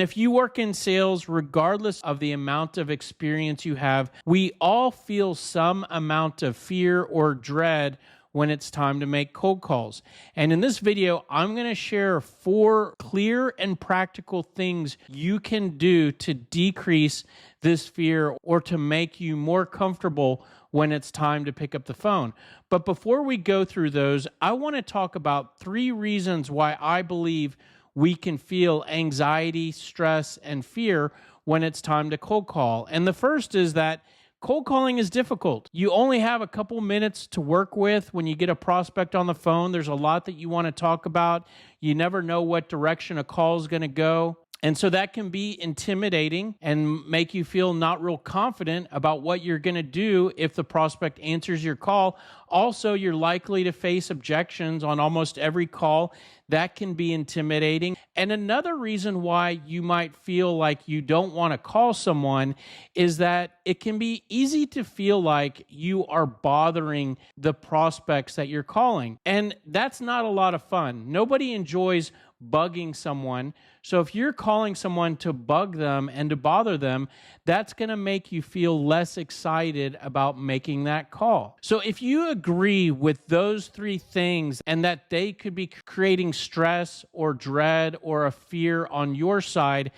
If you work in sales, regardless of the amount of experience you have, we all feel some amount of fear or dread when it's time to make cold calls. And in this video, I'm going to share 4 clear and practical things you can do to decrease this fear or to make you more comfortable when it's time to pick up the phone. But before we go through those, I want to talk about 3 reasons why I believe we can feel anxiety, stress, and fear when it's time to cold call. And the first is that cold calling is difficult. You only have a couple minutes to work with when you get a prospect on the phone. There's a lot that you want to talk about. You never know what direction a call is going to go. And so that can be intimidating and make you feel not real confident about what you're going to do if the prospect answers your call. Also, you're likely to face objections on almost every call. That can be intimidating. And another reason why you might feel like you don't want to call someone is that it can be easy to feel like you are bothering the prospects that you're calling. And that's not a lot of fun. Nobody enjoys bugging someone. So if you're calling someone to bug them and to bother them, that's going to make you feel less excited about making that call. So if you agree with those 3 things and that they could be creating stress or dread or a fear on your side,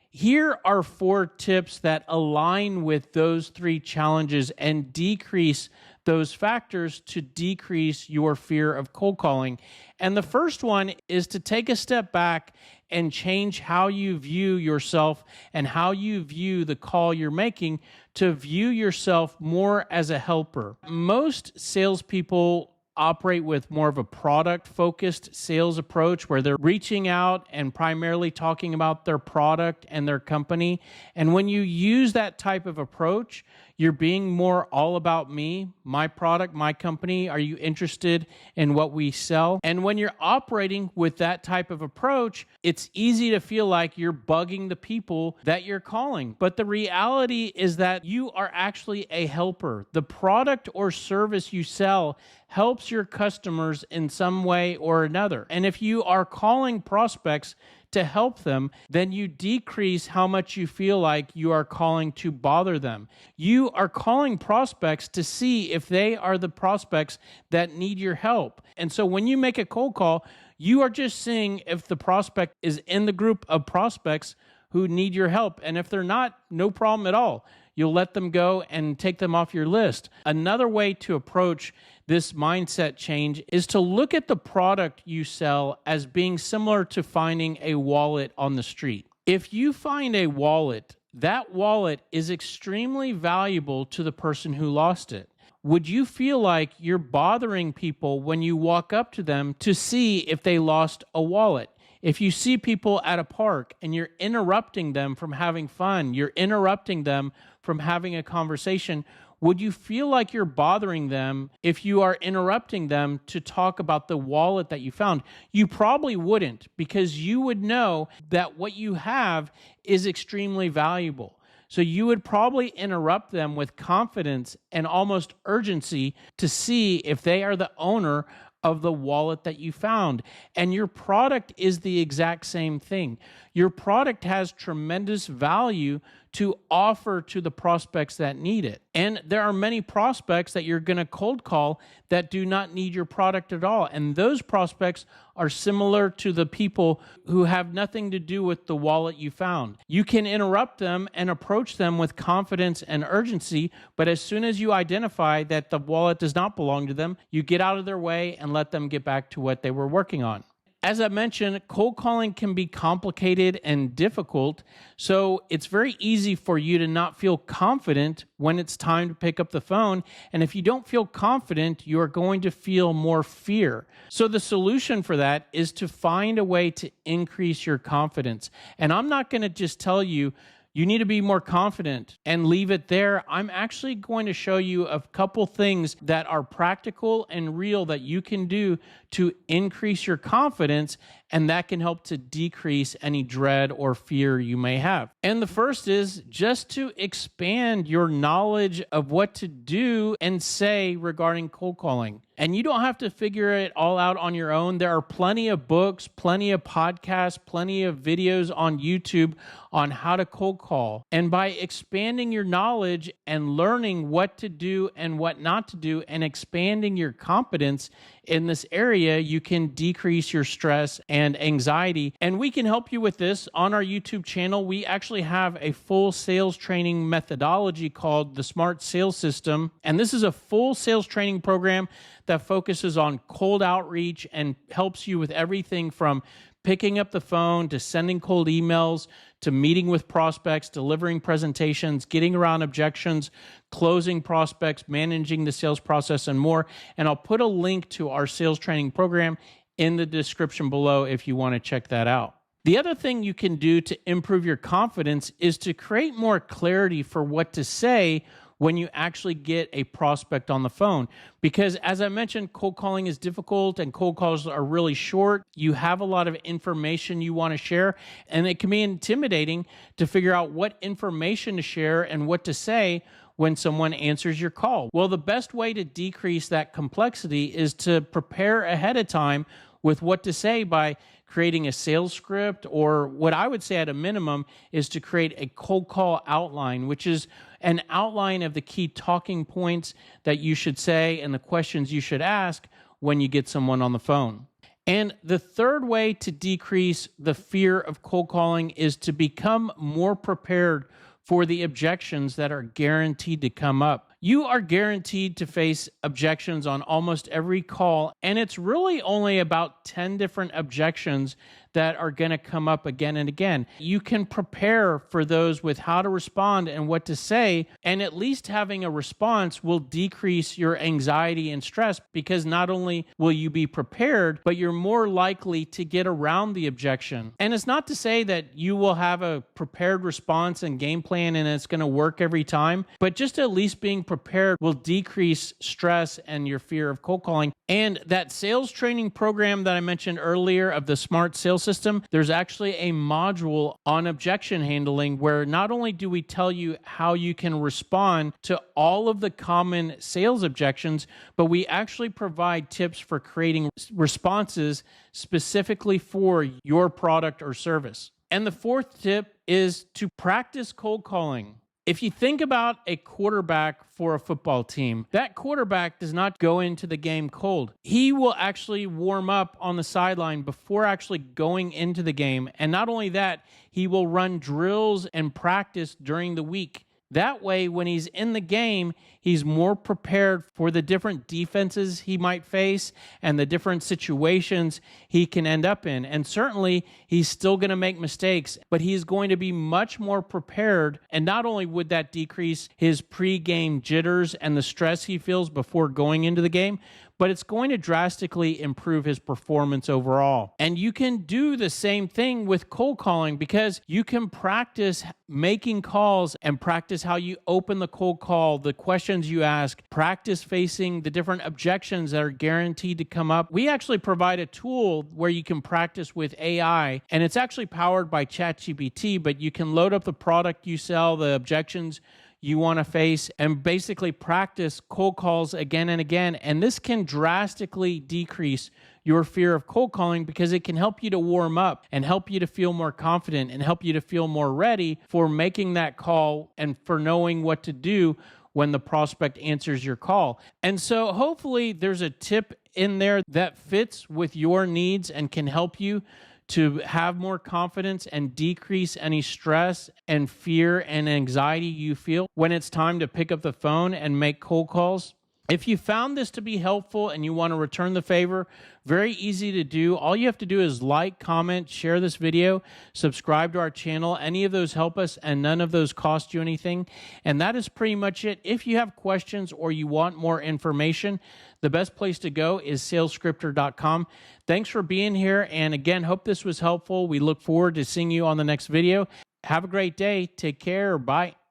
here are 4 tips that align with those 3 challenges and decrease those factors to decrease your fear of cold calling. And the first one is to take a step back and change how you view yourself and how you view the call you're making, to view yourself more as a helper. Most salespeople operate with more of a product-focused sales approach where they're reaching out and primarily talking about their product and their company. And when you use that type of approach, you're being more all about me, my product, my company. Are you interested in what we sell? And when you're operating with that type of approach, it's easy to feel like you're bugging the people that you're calling. But the reality is that you are actually a helper. The product or service you sell helps your customers in some way or another. And if you are calling prospects to help them, then you decrease how much you feel like you are calling to bother them. You are calling prospects to see if they are the prospects that need your help. And so when you make a cold call, you are just seeing if the prospect is in the group of prospects who need your help. And if they're not, no problem at all. You'll let them go and take them off your list. Another way to approach this mindset change is to look at the product you sell as being similar to finding a wallet on the street. If you find a wallet, that wallet is extremely valuable to the person who lost it. Would you feel like you're bothering people when you walk up to them to see if they lost a wallet? If you see people at a park and you're interrupting them from having fun, you're interrupting them from having a conversation, would you feel like you're bothering them if you are interrupting them to talk about the wallet that you found? You probably wouldn't, because you would know that what you have is extremely valuable. So you would probably interrupt them with confidence and almost urgency to see if they are the owner of the wallet that you found. And your product is the exact same thing. Your product has tremendous value to offer to the prospects that need it. And there are many prospects that you're going to cold call that do not need your product at all. And those prospects are similar to the people who have nothing to do with the wallet you found. You can interrupt them and approach them with confidence and urgency, but as soon as you identify that the wallet does not belong to them, you get out of their way and let them get back to what they were working on. As I mentioned, cold calling can be complicated and difficult, so it's very easy for you to not feel confident when it's time to pick up the phone. And if you don't feel confident, you are going to feel more fear. So the solution for that is to find a way to increase your confidence. And I'm not going to just tell you, you need to be more confident and leave it there. I'm actually going to show you a couple things that are practical and real that you can do to increase your confidence and that can help to decrease any dread or fear you may have. And the first is just to expand your knowledge of what to do and say regarding cold calling. And you don't have to figure it all out on your own. There are plenty of books, plenty of podcasts, plenty of videos on YouTube on how to cold call. And by expanding your knowledge and learning what to do and what not to do and expanding your competence in this area, you can decrease your stress and anxiety. And we can help you with this on our YouTube channel. We actually have a full sales training methodology called the Smart Sales System. And this is a full sales training program that focuses on cold outreach and helps you with everything from picking up the phone to sending cold emails to meeting with prospects, delivering presentations, getting around objections, closing prospects, managing the sales process, and more. And I'll put a link to our sales training program in the description below if you want to check that out. The other thing you can do to improve your confidence is to create more clarity for what to say when you actually get a prospect on the phone. Because as I mentioned, cold calling is difficult and cold calls are really short. You have a lot of information you want to share, and it can be intimidating to figure out what information to share and what to say when someone answers your call. Well, the best way to decrease that complexity is to prepare ahead of time with what to say by creating a sales script, or what I would say at a minimum is to create a cold call outline, which is an outline of the key talking points that you should say and the questions you should ask when you get someone on the phone. And the third way to decrease the fear of cold calling is to become more prepared for the objections that are guaranteed to come up. You are guaranteed to face objections on almost every call, and it's really only about 10 different objections that are going to come up again and again. You can prepare for those with how to respond and what to say, and at least having a response will decrease your anxiety and stress, because not only will you be prepared, but you're more likely to get around the objection. And it's not to say that you will have a prepared response and game plan and it's going to work every time, but just at least being prepared will decrease stress and your fear of cold calling. And that sales training program that I mentioned earlier of the Smart Sales System, there's actually a module on objection handling where not only do we tell you how you can respond to all of the common sales objections, but we actually provide tips for creating responses specifically for your product or service. And the fourth tip is to practice cold calling. If you think about a quarterback for a football team, that quarterback does not go into the game cold. He will actually warm up on the sideline before actually going into the game. And not only that, he will run drills and practice during the week. That way, when he's in the game, he's more prepared for the different defenses he might face and the different situations he can end up in. And certainly, he's still going to make mistakes, but he's going to be much more prepared. And not only would that decrease his pre-game jitters and the stress he feels before going into the game, but it's going to drastically improve his performance overall. And you can do the same thing with cold calling, because you can practice making calls and practice how you open the cold call, the questions you ask, practice facing the different objections that are guaranteed to come up. We actually provide a tool where you can practice with AI, and it's actually powered by ChatGPT, but you can load up the product you sell, the objections you want to face, and basically practice cold calls again and again. And this can drastically decrease your fear of cold calling, because it can help you to warm up and help you to feel more confident and help you to feel more ready for making that call and for knowing what to do when the prospect answers your call. And so hopefully there's a tip in there that fits with your needs and can help you to have more confidence and decrease any stress and fear and anxiety you feel when it's time to pick up the phone and make cold calls. If you found this to be helpful and you want to return the favor, very easy to do. All you have to do is like, comment, share this video, subscribe to our channel. Any of those help us, and none of those cost you anything. And that is pretty much it. If you have questions or you want more information, the best place to go is salesscripter.com. Thanks for being here. And again, hope this was helpful. We look forward to seeing you on the next video. Have a great day. Take care. Bye.